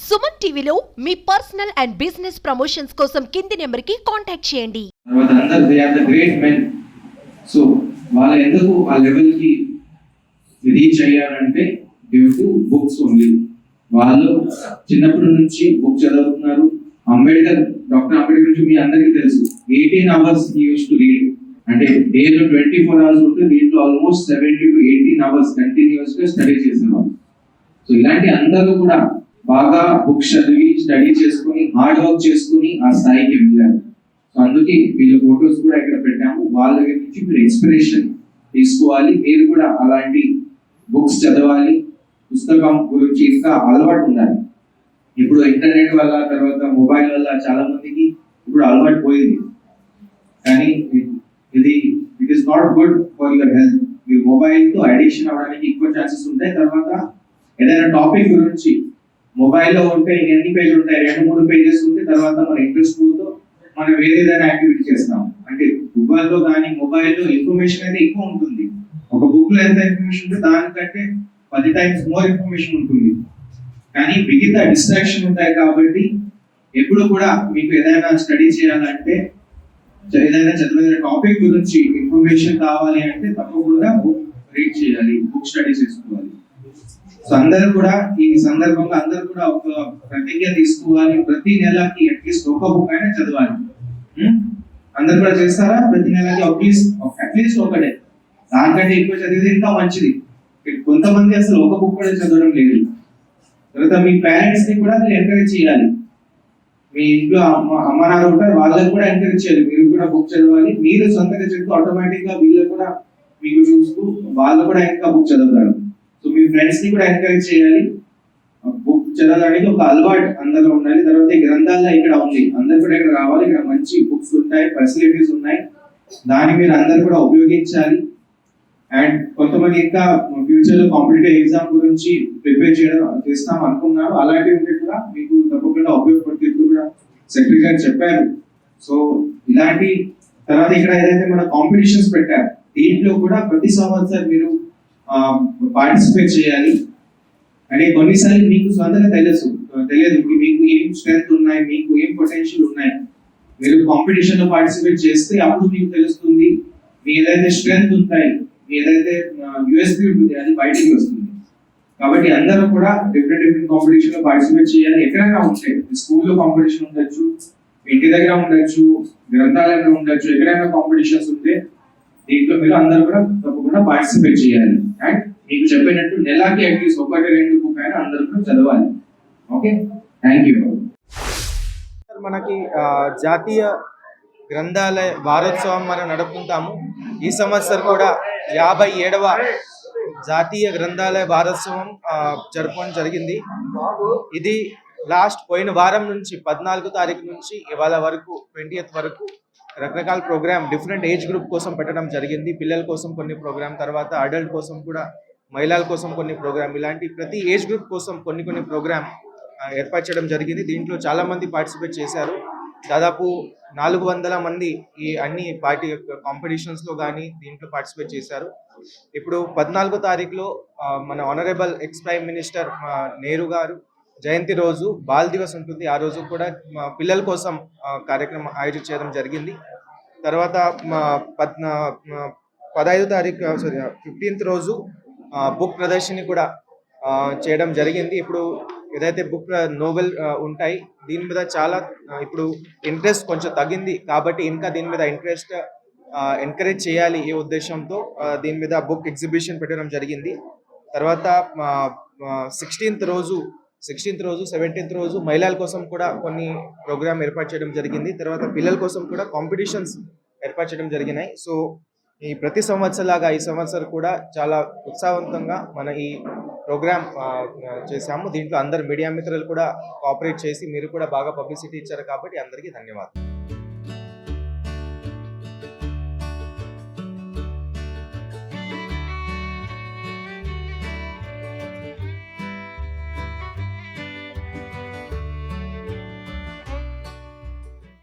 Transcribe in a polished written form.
సుమన్ టీవీలో మీ personal and business promotions కోసం కింది నెంబర్కి కాంటాక్ట్ చేయండి. సో వాళ్ళ ఎందుకు ఆ లెవెల్కి రీచ్ అయ్యారంటే డ్యూ టు బుక్స్ ఓన్లీ. వాళ్ళు చిన్నప్పటి నుంచి బుక్ చదువుతున్నారు. డాక్టర్ అంబేద్కర్ గురించి మీ అందరికీ తెలుసు. 18 hours he used to read. అంటే డేలో 24 hours ఉంటే దీంట్లో ఆల్మోస్ట్ 70 to 18 hours కంటిన్యూస్ గా స్టడీ చేసేవాళ్ళు. సో ఇలాంటి అందరూ కూడా బాగా బుక్స్ చదివి స్టడీ చేసుకుని హార్డ్ వర్క్ చేసుకుని ఆ స్థాయికి వెళ్ళారు. సో అందుకే వీళ్ళ ఫొటోస్ కూడా ఇక్కడ పెట్టాము. వాళ్ళ దగ్గర నుంచి మీరు ఇన్స్పిరేషన్ తీసుకోవాలి. మీరు కూడా అలాంటి బుక్స్ చదవాలి. పుస్తకం గురించి ఇంకా అలవాటు ఉండాలి. ఇప్పుడు ఇంటర్నెట్ వల్ల తర్వాత మొబైల్ వల్ల చాలా మందికి ఇప్పుడు అలవాటు పోయింది. కానీ it is not good for your health. మీరు మొబైల్ తో అడిక్షన్ అవడానికి ఎక్కువ ఛాన్సెస్ ఉంటాయి. తర్వాత ఏదైనా టాపిక్ గురించి మొబైల్లో ఉంటే ఎన్ని పేజీలు ఉంటాయి, 2-3 పేజెస్ ఉంటే తర్వాత మన ఇంట్రెస్ట్ పోతో మనం వేరే ఏదైనా యాక్టివిటీ చేస్తాం. అంటే గూగుల్లో కానీ మొబైల్లో ఇన్ఫర్మేషన్ అయితే ఎక్కువ ఉంటుంది. ఒక బుక్ లో ఎంత ఇన్ఫర్మేషన్ ఉంటే దానికంటే 10 times మోర్ ఇన్ఫర్మేషన్ ఉంటుంది. కానీ మిగతా డిస్ట్రాక్షన్ ఉంటాయి. కాబట్టి ఎప్పుడు కూడా మీకు ఏదైనా స్టడీ చేయాలంటే, ఏదైనా చదివిన టాపిక్ గురించి ఇన్ఫర్మేషన్ కావాలి అంటే తప్పకుండా బుక్ రీడ్ చేయాలి, బుక్ స్టడీ చేసుకోవాలి. సో అందరూ కూడా ఈ సందర్భంగా అందరూ కూడా ఒక ప్రతిజ్ఞ తీసుకోవాలి. ప్రతి నెలకి అట్లీస్ట్ ఒక బుక్ అయినా చదవాలి. అందరు కూడా చేస్తారా? ప్రతి నెలకి అట్లీస్ట్ ఒకటే, దానికంటే ఎక్కువ చదివితే ఇంకా మంచిది. కొంతమంది అసలు ఒక బుక్ కూడా చదవడం లేదు. తర్వాత మీ పేరెంట్స్ ని కూడా మీరు ఎంకరేజ్ చేయాలి. మీ ఇంట్లో అమ్మ నాన్న ఉంటారు, వాళ్ళని కూడా ఎంకరేజ్ చేయాలి. మీరు కూడా బుక్ చదవాలి. మీరు సొంతంగా చెప్తూ ఆటోమేటిక్ గా వీళ్ళు కూడా మీకు చూస్తూ వాళ్ళు కూడా ఇంకా బుక్ చదువుతారు. సో మీ ఫ్రెండ్స్ ని కూడా ఎంకరేజ్ చేయాలి. బుక్ చదవడానికి ఒక అలవాటు అందరూ ఉండాలి. తర్వాత ఈ గ్రంథాలయం ఇక్కడ ఉంది, అందరు కూడా ఇక్కడ రావాలి. ఇక్కడ మంచి బుక్స్ ఉంటాయి, ఫెసిలిటీస్ ఉన్నాయి. దాన్ని మీరు అందరు కూడా ఉపయోగించాలి. అండ్ కొంతమంది ఇంకా ఫ్యూచర్ లో కాంపిటేటివ్ ఎగ్జామ్ గురించి ప్రిపేర్ చేస్తాం అనుకున్నారు. అలాంటివి ఉంటే కూడా మీకు తప్పకుండా ఉపయోగపడుతుంది కూడా సెక్రటరీ గారు చెప్పారు. సో ఇలాంటి తర్వాత ఇక్కడ ఏదైతే మన కాంపిటీషన్స్ పెట్టారు, దీంట్లో కూడా ప్రతి సంవత్సరం మీరు పార్టిసిపేట్ చేయాలి. అంటే కొన్నిసార్లు మీకు సొంతంగా తెలియదు మీకు ఏం స్ట్రెంగ్త్ ఉన్నాయి, మీకు ఏం పొటెన్షియల్ ఉన్నాయి. మీరు కాంపిటీషన్ లో పార్టిసిపేట్ చేస్తే అప్పుడు మీకు తెలుస్తుంది మీ ఏదైతే స్ట్రెంగ్త్ ఉంటాయి, మీ ఏదైతే యూఎస్పీ ఉంటుంది అది బయటికి వస్తుంది. కాబట్టి అందరూ కూడా డిఫరెంట్ కాంపిటీషన్ లో పార్టిసిపేట్ చేయాలి. ఎక్కడైనా ఉంటాయి, స్కూల్లో కాంపిటీషన్ ఉండొచ్చు, ఇంటి దగ్గర ఉండొచ్చు, గ్రంథాలయంలో ఉండొచ్చు, ఎక్కడైనా కాంపిటీషన్స్ ఉంటే దీంట్లో మీరు అందరూ కూడా తప్పకుండా పార్టిసిపేట్ చేయాలి. అండ్ మీకు చెప్పినట్టు నెలకి అట్లీస్ట్ 1-2 బుక్ అయినా అందరూ కూడా చదవాలి. Okay, thank you. మనకి జాతీయ గ్రంథాలయ వారోత్సవం మనం నడుపుకుంటాము. ఈ సంవత్సరం కూడా 57వ జాతీయ గ్రంథాలయ వారోత్సవం జరుపుకోవడం జరిగింది. ఇది పోయిన వారం నుంచి 14వ తారీఖు నుంచి ఇవాళ వరకు 20th వరకు రకరకాల ప్రోగ్రామ్ డిఫరెంట్ ఏజ్ గ్రూప్ కోసం పెట్టడం జరిగింది. పిల్లల కోసం కొన్ని ప్రోగ్రామ్, తర్వాత అడల్ట్ కోసం కూడా, మహిళల కోసం కొన్ని ప్రోగ్రామ్, ఇలాంటి ప్రతి ఏజ్ గ్రూప్ కోసం కొన్ని ప్రోగ్రామ్ ఏర్పాటు చేయడం జరిగింది. దీంట్లో చాలా మంది పార్టిసిపేట్ చేశారు. దాదాపు 400 మంది ఈ అన్ని కాంపిటీషన్స్లో కానీ దీంట్లో పార్టిసిపేట్ చేశారు. ఇప్పుడు 14వ తారీఖులో మన honourable X prime minister Nehru గారు జయంతి రోజు బాల్ దివస్ ఉంటుంది. ఆ రోజు కూడా పిల్లల కోసం కార్యక్రమం ఆయోజన చేయడం జరిగింది. తర్వాత 15వ తారీఖు 15th రోజు బుక్ ప్రదర్శన కూడా చేయడం జరిగింది. ఇప్పుడు ఏదైతే బుక్ నోవెల్ ఉంటాయి దీని మీద చాలా ఇప్పుడు ఇంట్రెస్ట్ కొంచెం తగ్గింది. కాబట్టి ఇంకా దీని మీద ఇంట్రెస్ట్ ఎంకరేజ్ చేయాలి ఈ ఉద్దేశంతో దీని మీద బుక్ ఎగ్జిబిషన్ పెట్టడం జరిగింది. తర్వాత 16th రోజు 17th రోజు మహిళల కోసం కూడా కొన్ని ప్రోగ్రామ్ ఏర్పాటు చేయడం జరిగింది. తర్వాత పిల్లల కోసం కూడా కాంపిటీషన్స్ ఏర్పాటు చేయడం జరిగినాయి. సో ఈ ప్రతి సంవత్సరంలాగా ఈ సంవత్సరం కూడా చాలా ఉత్సాహవంతంగా మన ఈ ప్రోగ్రామ్ చేశాము. దీంట్లో అందరు మీడియా మిత్రులు కూడా కోఆపరేట్ చేసి మీరు కూడా బాగా పబ్లిసిటీ ఇచ్చారు. కాబట్టి అందరికీ ధన్యవాదాలు.